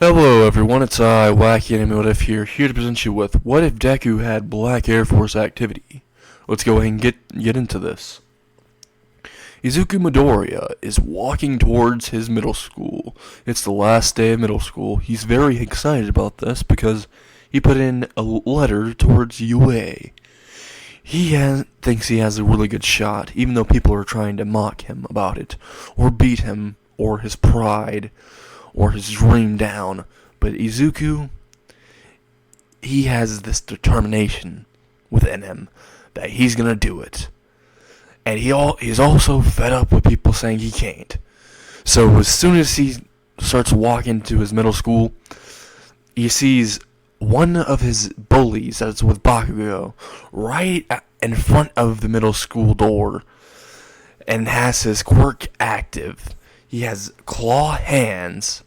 Hello everyone, it's I, Wacky Anime What If here to present you with What If Deku Had Black Air Force Activity? Let's go ahead and get into this. Izuku Midoriya is walking towards his middle school. It's the last day of middle school. He's very excited about this because he put in a letter towards UA. Thinks he has a really good shot, even though people are trying to mock him about it, or beat him, or his pride, or his dream down. But Izuku, he has this determination within him that he's gonna do it. And he's also fed up with people saying he can't. So as soon as he starts walking to his middle school, he sees one of his bullies that's with Bakugo right in front of the middle school door and has his quirk active. He has claw hands,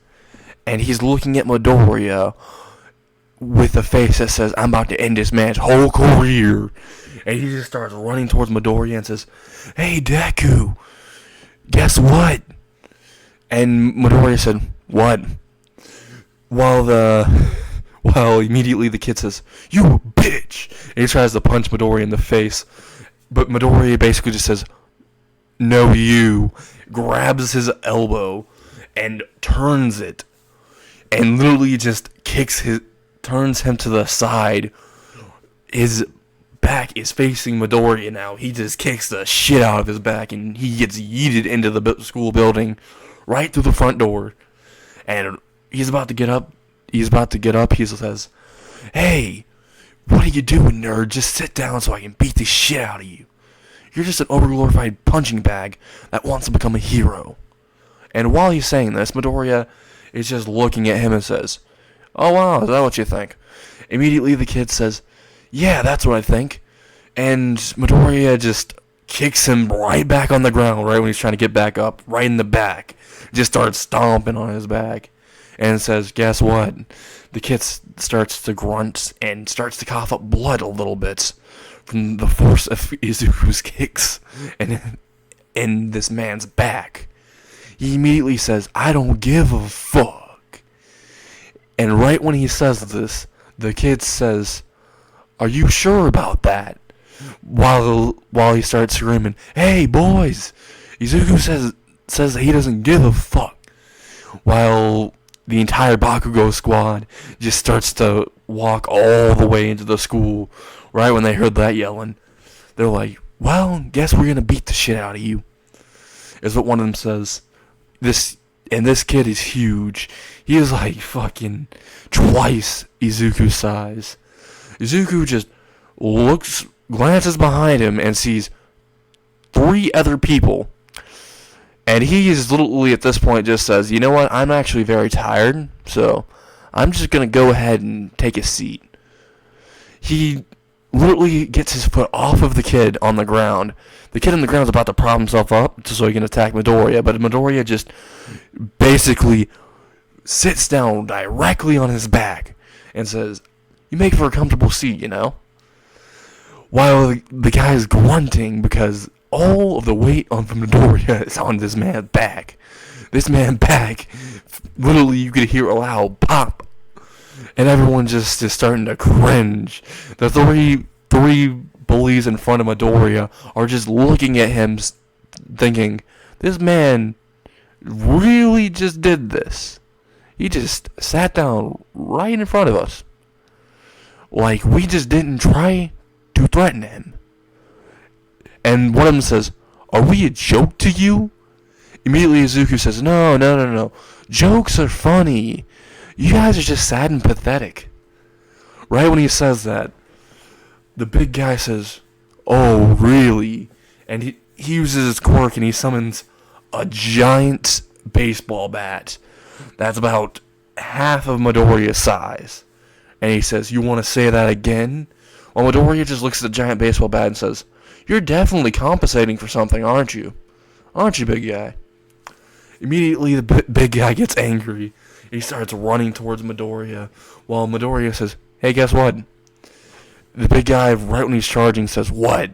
and he's looking at Midoriya with a face that says, "I'm about to end this man's whole career." And he just starts running towards Midoriya and says, "Hey, Deku, guess what?" And Midoriya said, "What?" While immediately the kid says, "You bitch!" And he tries to punch Midoriya in the face. But Midoriya basically just says, "No, you," grabs his elbow and turns it, and literally just turns him to the side. His back is facing Midoriya now. He just kicks the shit out of his back, and he gets yeeted into the school building right through the front door. And he's about to get up. He says, "Hey, what are you doing, nerd? Just sit down so I can beat the shit out of you. You're just an overglorified punching bag that wants to become a hero." And while he's saying this, Midoriya is just looking at him and says, "Oh wow, is that what you think?" Immediately the kid says, "Yeah, that's what I think." And Midoriya just kicks him right back on the ground right when he's trying to get back up, right in the back. Just starts stomping on his back and says, "Guess what?" The kid starts to grunt and starts to cough up blood a little bit from the force of Izuku's kicks and in this man's back. He immediately says, "I don't give a fuck." And right when he says this, the kid says, "Are you sure about that?" While he starts screaming, "Hey boys, Izuku says that he doesn't give a fuck." While the entire Bakugo squad just starts to walk all the way into the school right when they heard that yelling. They're like, "Well, guess we're gonna beat the shit out of you," is what one of them says. This kid is huge. He is like fucking twice Izuku's size. Izuku just glances behind him and sees 3 other people. And he is literally at this point just says, "You know what, I'm actually very tired, so I'm just going to go ahead and take a seat." He literally gets his foot off of the kid on the ground. The kid on the ground is about to prop himself up so he can attack Midoriya, but Midoriya just basically sits down directly on his back and says, "You make for a comfortable seat, you know?" While the guy is grunting because all of the weight on Midoriya is on this man's back. This man's back, literally you could hear a loud pop. And everyone just is starting to cringe. The three bullies in front of Midoriya are just looking at him thinking, this man really just did this. He just sat down right in front of us. Like we just didn't try to threaten him. And one of them says, "Are we a joke to you?" Immediately Izuku says, No. Jokes are funny. You guys are just sad and pathetic." Right when he says that, the big guy says, "Oh, really?" And he uses his quirk and he summons a giant baseball bat that's about half of Midoriya's size. And he says, "You want to say that again?" Well, Midoriya just looks at the giant baseball bat and says, "You're definitely compensating for something, aren't you? Aren't you, big guy?" Immediately, the big guy gets angry. He starts running towards Midoriya, while Midoriya says, "Hey, guess what?" The big guy, right when he's charging, says, "What?"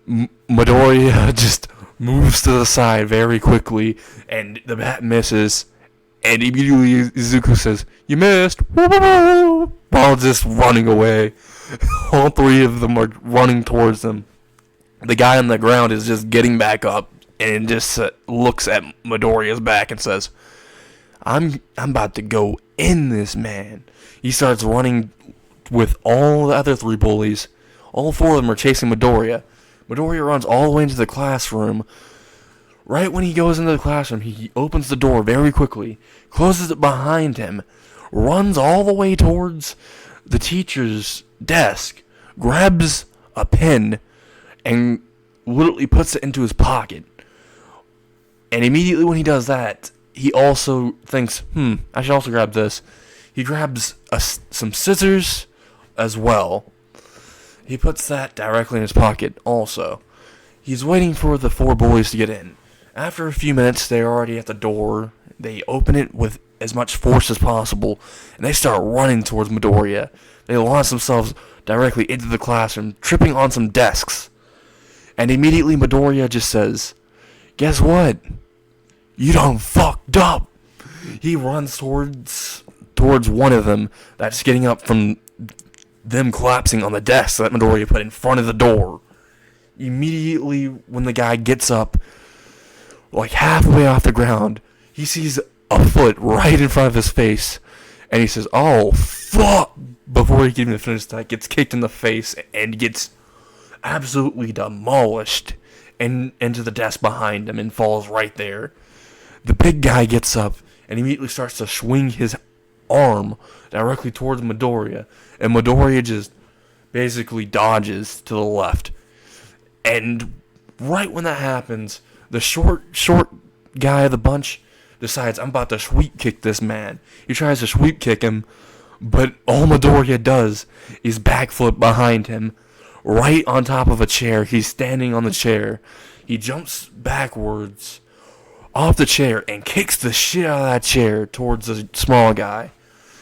Midoriya just moves to the side very quickly, and the bat misses, And immediately Izuku says, "You missed," while just running away. All three of them are running towards them. The guy on the ground is just getting back up and just looks at Midoriya's back and says, I'm about to go in this man. He starts running with all the other three bullies. All four of them are chasing Midoriya. Midoriya runs all the way into the classroom. Right when he goes into the classroom, he opens the door very quickly, closes it behind him, runs all the way towards the teacher's desk, grabs a pen, and literally puts it into his pocket. And immediately when he does that, he also thinks, I should also grab this. He grabs some scissors as well. He puts that directly in his pocket also. He's waiting for the four boys to get in. After a few minutes, they're already at the door. They open it with as much force as possible, and they start running towards Midoriya. They launch themselves directly into the classroom, tripping on some desks. And immediately Midoriya just says, "Guess what? You done fucked up." He runs towards one of them that's getting up from them collapsing on the desk that Midoriya put in front of the door. Immediately when the guy gets up, like halfway off the ground, he sees a foot right in front of his face, and he says, "Oh, fuck!" Before he can even finish that, gets kicked in the face and gets absolutely demolished into the desk behind him and falls right there. The big guy gets up and immediately starts to swing his arm directly towards Midoriya, and Midoriya just basically dodges to the left. And right when that happens, the short guy of the bunch decides, "I'm about to sweep kick this man." He tries to sweep kick him, but all Midoriya does is backflip behind him, right on top of a chair. He's standing on the chair. He jumps backwards off the chair and kicks the shit out of that chair towards the small guy.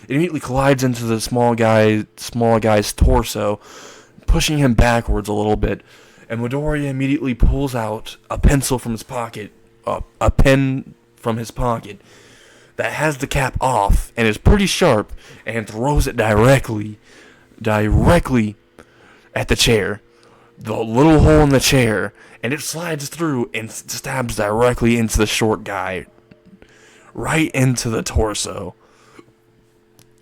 It immediately collides into the small guy's torso, pushing him backwards a little bit. And Midoriya immediately pulls out a pencil from his pocket, a pen from his pocket that has the cap off and is pretty sharp, and throws it directly at the chair, the little hole in the chair, and it slides through and stabs directly into the short guy, right into the torso.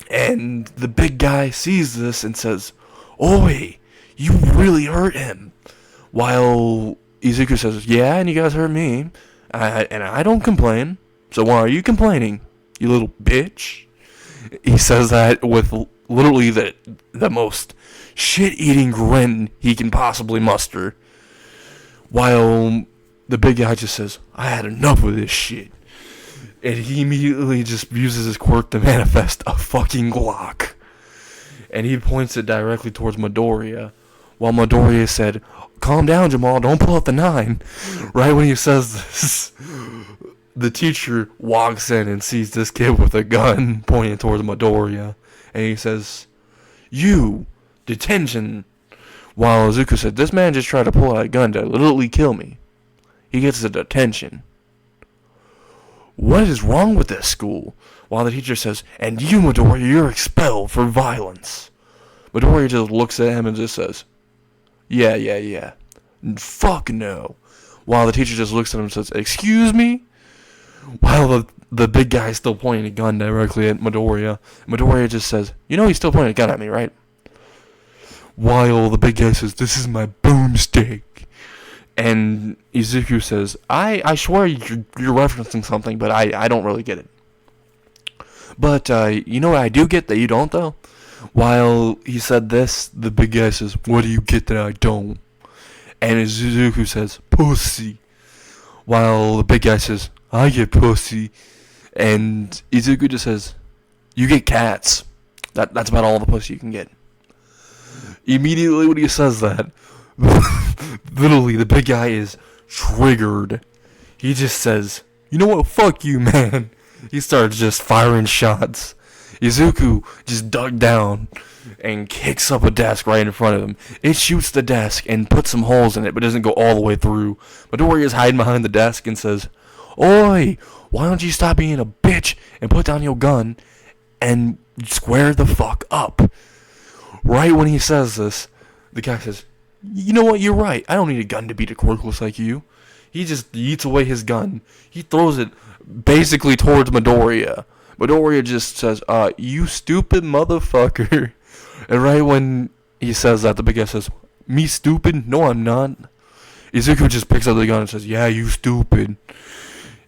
And the big guy sees this and says, "Oi, you really hurt him." While Izuku says, "Yeah, and you guys hurt me, and I don't complain, so why are you complaining, you little bitch?" He says that with literally the most shit-eating grin he can possibly muster. While the big guy just says, "I had enough of this shit." And he immediately just uses his quirk to manifest a fucking Glock. And he points it directly towards Midoriya. While Midoriya said, "Calm down, Jamal, don't pull out the 9. Right when he says this, the teacher walks in and sees this kid with a gun pointing towards Midoriya. And he says, "You, detention." While Izuku said, "This man just tried to pull out a gun to literally kill me. He gets a detention. What is wrong with this school?" While the teacher says, "And you, Midoriya, you're expelled for violence." Midoriya just looks at him and just says, Yeah. Fuck no." While the teacher just looks at him and says, "Excuse me?" While the big guy is still pointing a gun directly at Midoriya. Midoriya just says, "You know he's still pointing a gun at me, right?" While the big guy says, "This is my boomstick." And Izuku says, I swear you're referencing something, but I don't really get it. But you know what I do get that you don't, though? While he said this, the big guy says, "What do you get that I don't?" And Izuku says, "Pussy." While the big guy says, "I get pussy." And Izuku just says, "You get cats." That's about all the pussy you can get. Immediately when he says that, literally the big guy is triggered. He just says, "You know what? Fuck you, man." He starts just firing shots. Izuku just dug down and kicks up a desk right in front of him. It shoots the desk and puts some holes in it, but doesn't go all the way through. Midoriya is hiding behind the desk and says, "Oi, why don't you stop being a bitch and put down your gun and square the fuck up? Right when he says this, the guy says, you know what, you're right. I don't need a gun to beat a quirkless like you. He just yeets away his gun. He throws it basically towards Midoriya. Midoriya just says, you stupid motherfucker. And right when he says that, the big guy says, me stupid? No, I'm not. Izuku just picks up the gun and says, yeah, you stupid.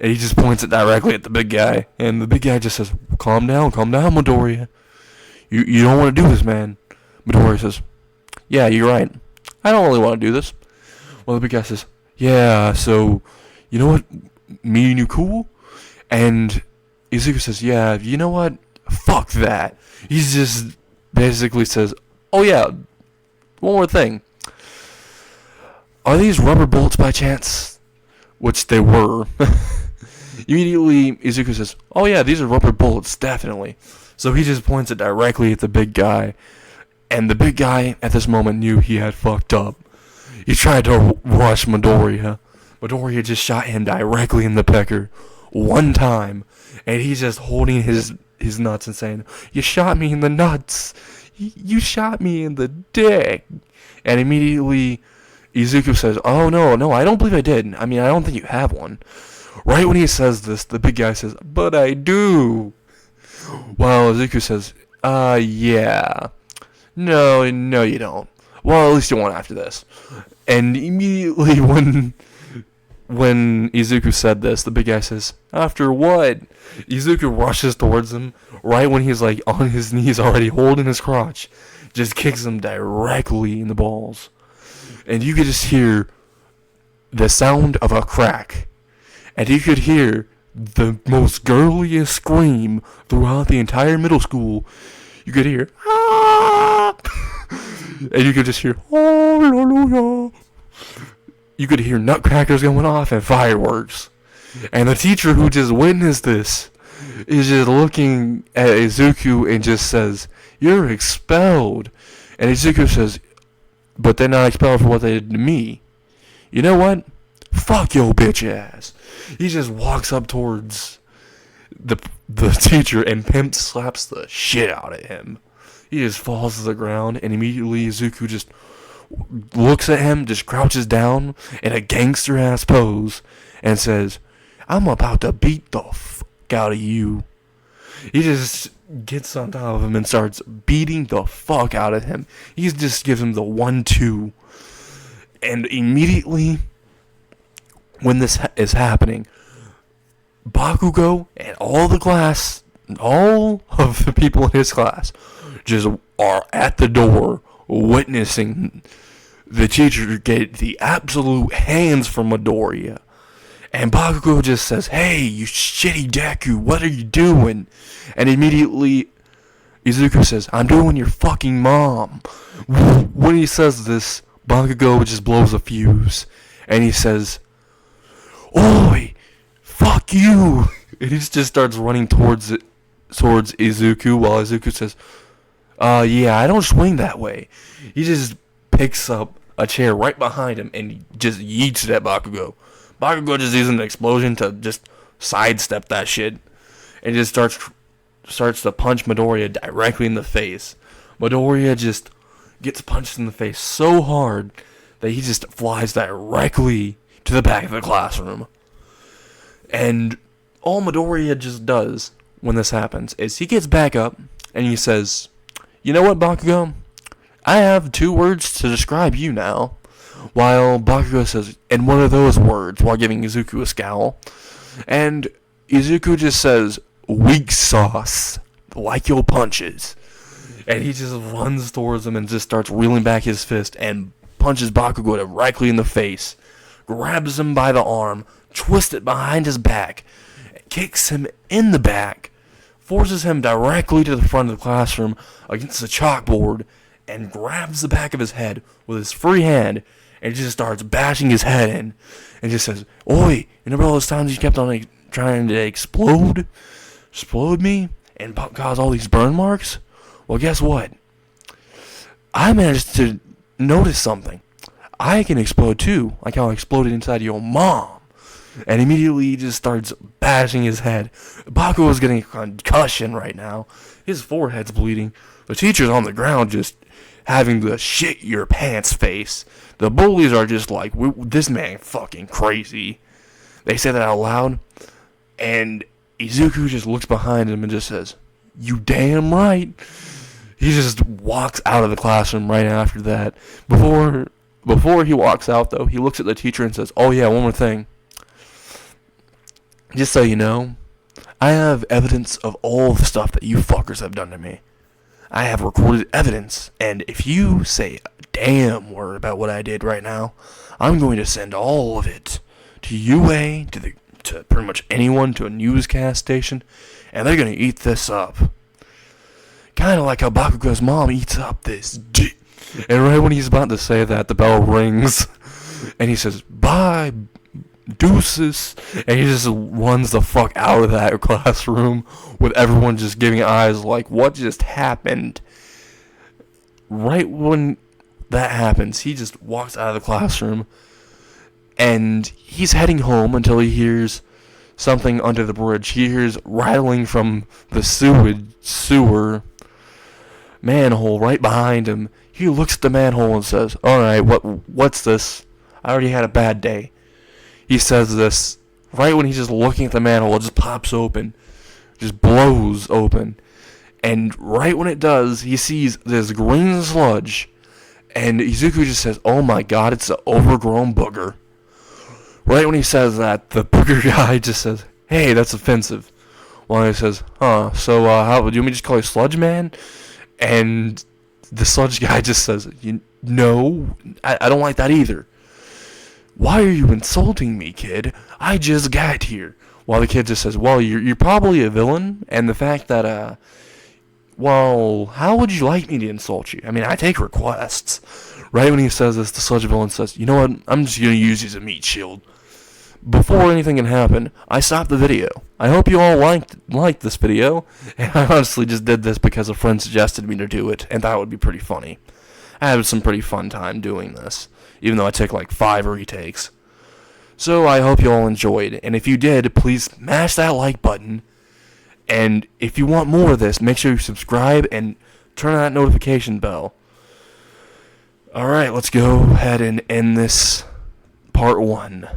And he just points it directly at the big guy. And the big guy just says, calm down, Midoriya. You don't want to do this, man. Midoriya says, yeah, you're right. I don't really want to do this. Well, the big guy says, yeah, so, you know what? Me and you cool? And Izuku says, yeah, you know what? Fuck that. He just basically says, oh yeah, one more thing. Are these rubber bullets by chance? Which they were. Immediately, Izuku says, oh yeah, these are rubber bullets, definitely. So he just points it directly at the big guy. And the big guy, at this moment, knew he had fucked up. He tried to rush Midoriya. Midoriya just shot him directly in the pecker. One time. And he's just holding his nuts and saying, you shot me in the nuts. You shot me in the dick. And immediately, Izuku says, oh no, I don't believe I did. I mean, I don't think you have one. Right when he says this, the big guy says, but I do. Well, Izuku says, yeah. No, you don't. Well, at least you won't after this. And immediately when Izuku said this, the big guy says, after what? Izuku rushes towards him, right when he's like on his knees already holding his crotch, just kicks him directly in the balls. And you could just hear the sound of a crack. And you could hear the most girliest scream throughout the entire middle school. You could hear, ah! And you could just hear, hallelujah. You could hear nutcrackers going off and fireworks. And the teacher who just witnessed this is just looking at Izuku and just says, you're expelled. And Izuku says, but they're not expelled for what they did to me. You know what? Fuck your bitch ass. He just walks up towards the teacher and pimp slaps the shit out of him. He just falls to the ground, and immediately Izuku just looks at him, just crouches down in a gangster-ass pose, and says, I'm about to beat the fuck out of you. He just gets on top of him and starts beating the fuck out of him. He just gives him the 1-2. And immediately, when this is happening, Bakugo and all of the people in his class just are at the door witnessing the teacher get the absolute hands from Midoriya. And Bakugo just says, hey, you shitty Deku, what are you doing? And immediately Izuku says, I'm doing your fucking mom. When he says this, Bakugo just blows a fuse. And he says, oi, fuck you. And he just starts running towards Izuku, while Izuku says, yeah, I don't swing that way. He just picks up a chair right behind him and he just yeets it at Bakugo. Bakugo just uses an explosion to just sidestep that shit. And just starts to punch Midoriya directly in the face. Midoriya just gets punched in the face so hard that he just flies directly to the back of the classroom. And all Midoriya just does when this happens is he gets back up and he says, you know what, Bakugo? I have 2 words to describe you now. While Bakugo says, and what are those words? While giving Izuku a scowl. And Izuku just says, weak sauce. Like your punches. And he just runs towards him and just starts reeling back his fist and punches Bakugo directly in the face. Grabs him by the arm, twists it behind his back, kicks him in the back, forces him directly to the front of the classroom against the chalkboard, and grabs the back of his head with his free hand and just starts bashing his head in and just says, oi, you remember all those times you kept on trying to explode me and cause all these burn marks? Well, guess what? I managed to notice something. I can explode too, like how I exploded inside your mom. And immediately he just starts bashing his head. Bakugo is getting a concussion right now. His forehead's bleeding. The teacher's on the ground just having the shit your pants face. The bullies are just like, this man fucking crazy. They say that out loud. And Izuku just looks behind him and just says, "You damn right." He just walks out of the classroom right after that. Before he walks out, though, he looks at the teacher and says, "Oh yeah, one more thing. Just so you know, I have evidence of all the stuff that you fuckers have done to me. I have recorded evidence, and if you say a damn word about what I did right now, I'm going to send all of it to UA, to pretty much anyone, to a newscast station, and they're going to eat this up. Kind of like how Bakugo's mom eats up this dick." And right when he's about to say that, the bell rings, and he says, "Bye, deuces," and he just runs the fuck out of that classroom with everyone just giving eyes like, what just happened? Right when that happens, he just walks out of the classroom, and he's heading home until he hears something under the bridge. He hears rattling from the sewer manhole right behind him. He looks at the manhole and says, "Alright, what's this? I already had a bad day." He says this right when he's just looking at the manhole. It just pops open, just blows open, and right when it does, he sees this green sludge, and Izuku just says, "Oh my god, it's an overgrown booger." Right when he says that, the booger guy just says, "Hey, that's offensive." Well, he says, so how do you want me to just call you Sludge Man?" And the sludge guy just says, "No, I don't like that either." "Why are you insulting me, kid? I just got here." While the kid just says, "Well, you're probably a villain, and the fact that, well, how would you like me to insult you? I mean, I take requests." Right when he says this, the sludge villain says, "You know what? I'm just going to use you as a meat shield. Before anything can happen, I stopped the video. I hope you all liked this video, and I honestly just did this because a friend suggested me to do it, and that would be pretty funny. I had some pretty fun time doing this, even though I took like 5 retakes. So I hope you all enjoyed, and if you did, please smash that like button, and if you want more of this, make sure you subscribe and turn on that notification bell. Alright, let's go ahead and end this part 1.